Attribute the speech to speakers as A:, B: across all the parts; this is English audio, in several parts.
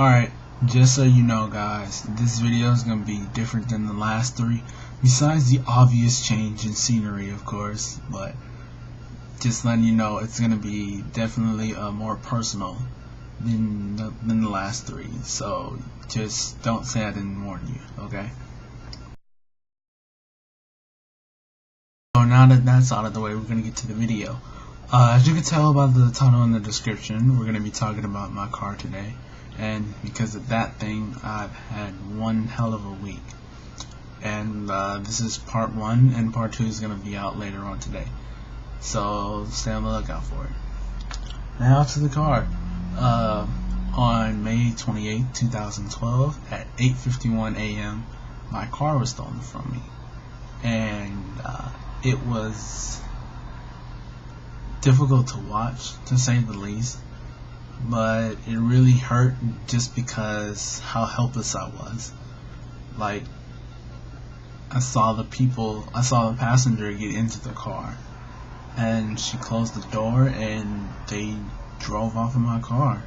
A: Alright, just so you know guys, this video is going to be different than the last three, besides the obvious change in scenery of course, but just letting you know it's going to be definitely more personal than the last three, so just don't say I didn't warn you, okay? So now that that's out of the way, we're going to get to the video. As you can tell by the title and the description, we're going to be talking about my car today. And because of that thing, I've had one hell of a week. And this is part 1, and part 2 is going to be out later on today. So stay on the lookout for it. Now to the car. On May 28, 2012, at 8:51 a.m., my car was stolen from me. And it was difficult to watch, to say the least. But it really hurt just because how helpless I was. Like, I saw the passenger get into the car, and she closed the door and they drove off in my car.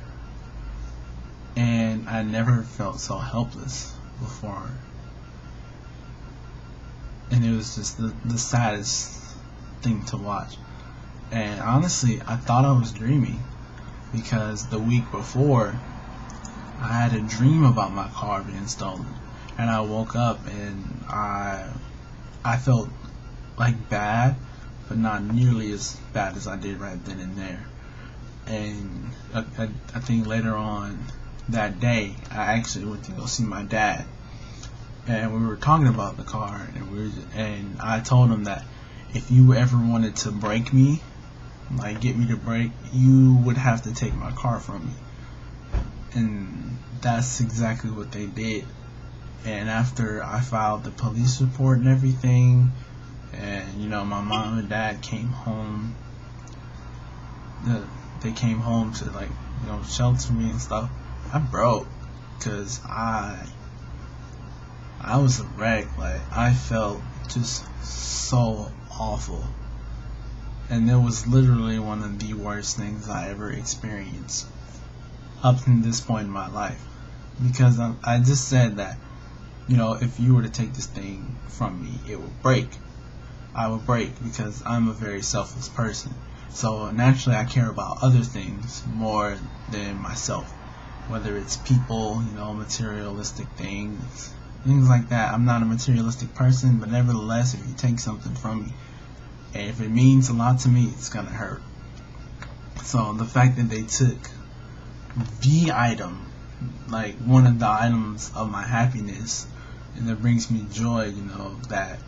A: And I never felt so helpless before. And it was just the saddest thing to watch. And honestly, I thought I was dreaming, because the week before I had a dream about my car being stolen, and I woke up and I felt like bad, but not nearly as bad as I did right then and there. And I think later on that day I actually went to go see my dad, and we were talking about the car, and I told him that if you ever wanted to break me, like get me to break, you would have to take my car from me. And that's exactly what they did. And after I filed the police report and everything, and my mom and dad came home, they came home to shelter me and stuff, I broke, because I was a wreck. Like, I felt just so awful. And it was literally one of the worst things I ever experienced up to this point in my life. Because I just said that, if you were to take this thing from me, it would break. I would break, because I'm a very selfless person. So naturally I care about other things more than myself. Whether it's people, materialistic things like that. I'm not a materialistic person, but nevertheless, if you take something from me, and if it means a lot to me, it's gonna hurt. So the fact that they took the item, like one of the items of my happiness, and that brings me joy, that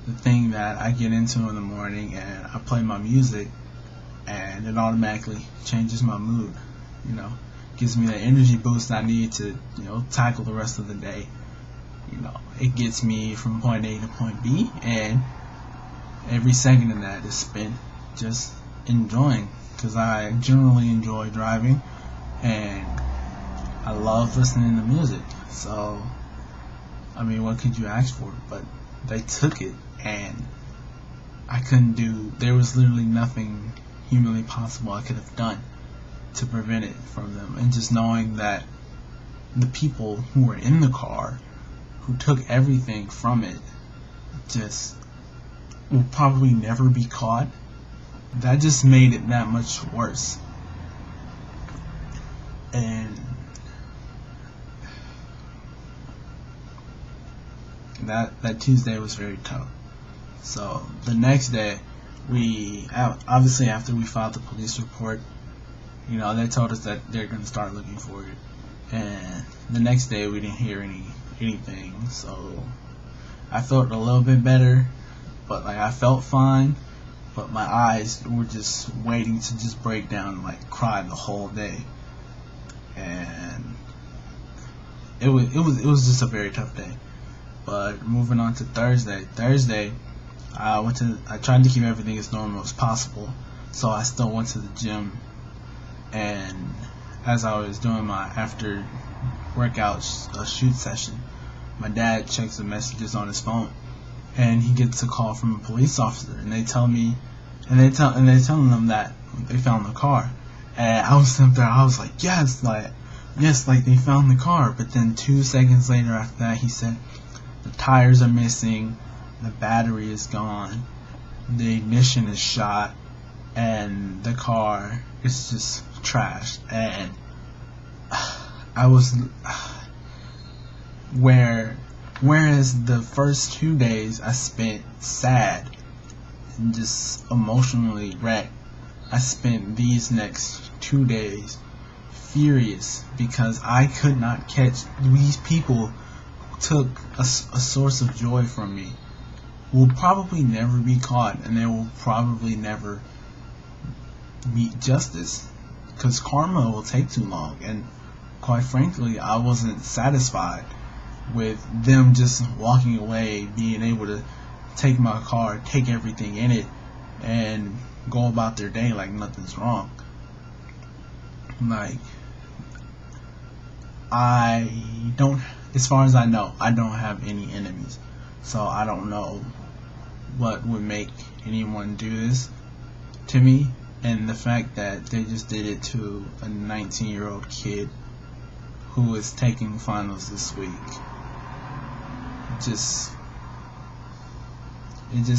A: the thing that I get into in the morning and I play my music and it automatically changes my mood, gives me the energy boost I need to, tackle the rest of the day. It gets me from point A to point B, and every second of that is spent just enjoying, because I generally enjoy driving and I love listening to music. So, what could you ask for? But they took it, and there was literally nothing humanly possible I could have done to prevent it from them. And just knowing that the people who were in the car, who took everything from it, just will probably never be caught, that just made it that much worse. And that Tuesday was very tough. So the next day, obviously after we filed the police report, they told us that they're going to start looking for it. And the next day we didn't hear anything, so I felt a little bit better. But I felt fine, but my eyes were just waiting to just break down and cry the whole day. And it was just a very tough day. But moving on to Thursday, I tried to keep everything as normal as possible, so I still went to the gym. And as I was doing my after workout shoot session, my dad checks the messages on his phone, and he gets a call from a police officer, and they tell me, and they're telling them that they found the car. And I was up there, I was like, yes, yes, like they found the car, but then 2 seconds later after that, he said the tires are missing, the battery is gone, the ignition is shot, and the car is just trashed. And I was whereas the first 2 days I spent sad and just emotionally wrecked, I spent these next 2 days furious because I could not catch these people who took a source of joy from me. Will probably never be caught, and they will probably never meet justice because karma will take too long. And quite frankly, I wasn't satisfied with them just walking away, being able to take my car, take everything in it, and go about their day like nothing's wrong. Like, I don't, as far as I know, I don't have any enemies, so I don't know what would make anyone do this to me. And the fact that they just did it to a 19-year-old kid who is taking finals this week, it just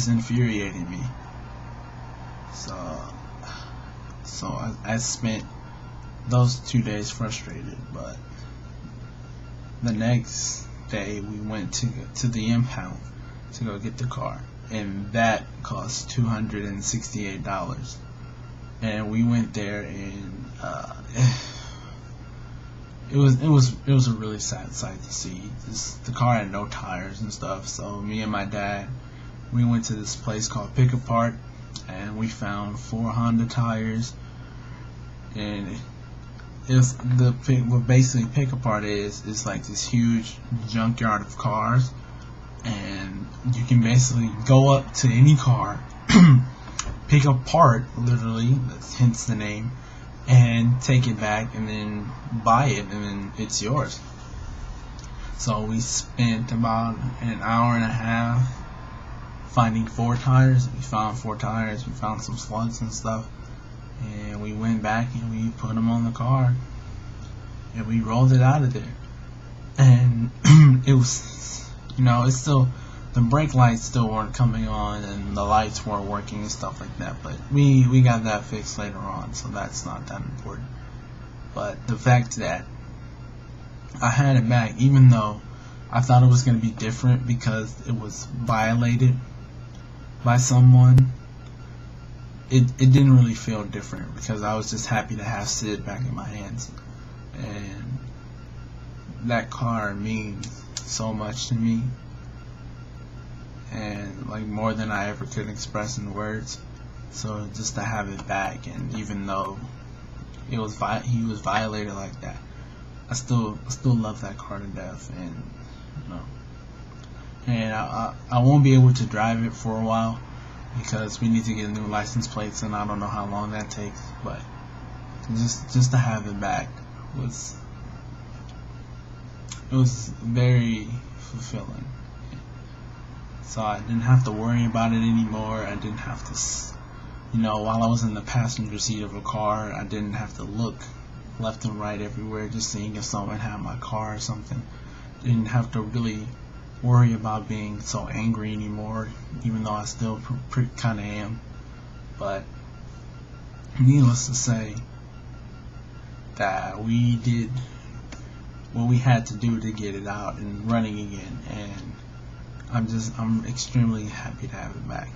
A: infuriated me. So I spent those 2 days frustrated, but the next day we went to the impound to go get the car, and that cost $268. And we went there, and it was a really sad sight to see. The car had no tires and stuff. So me and my dad, we went to this place called Pick Apart, and we found 4 Honda tires. And what basically Pick Apart is like this huge junkyard of cars, and you can basically go up to any car, pick apart, literally, that's hence the name, and take it back and then buy it, and then it's yours. So we spent about an hour and a half finding 4 tires. We found 4 tires, we found some slugs and stuff, and we went back and we put them on the car, and we rolled it out of there. And it was, it's still, the brake lights still weren't coming on, and the lights weren't working and stuff like that, but we got that fixed later on, so that's not that important. But the fact that I had it back, even though I thought it was going to be different because it was violated by someone, it didn't really feel different because I was just happy to have Sid back in my hands. And that car means so much to me, and like more than I ever could express in words. So just to have it back, and even though he was violated like that, I still love that car to death. And I won't be able to drive it for a while because we need to get new license plates, and I don't know how long that takes. But just to have it back was very fulfilling. So I didn't have to worry about it anymore. I didn't have to, while I was in the passenger seat of a car, I didn't have to look left and right everywhere just seeing if someone had my car or something. Didn't have to really worry about being so angry anymore, even though I still kind of am. But needless to say, that we did what we had to do to get it out and running again, and I'm extremely happy to have it back.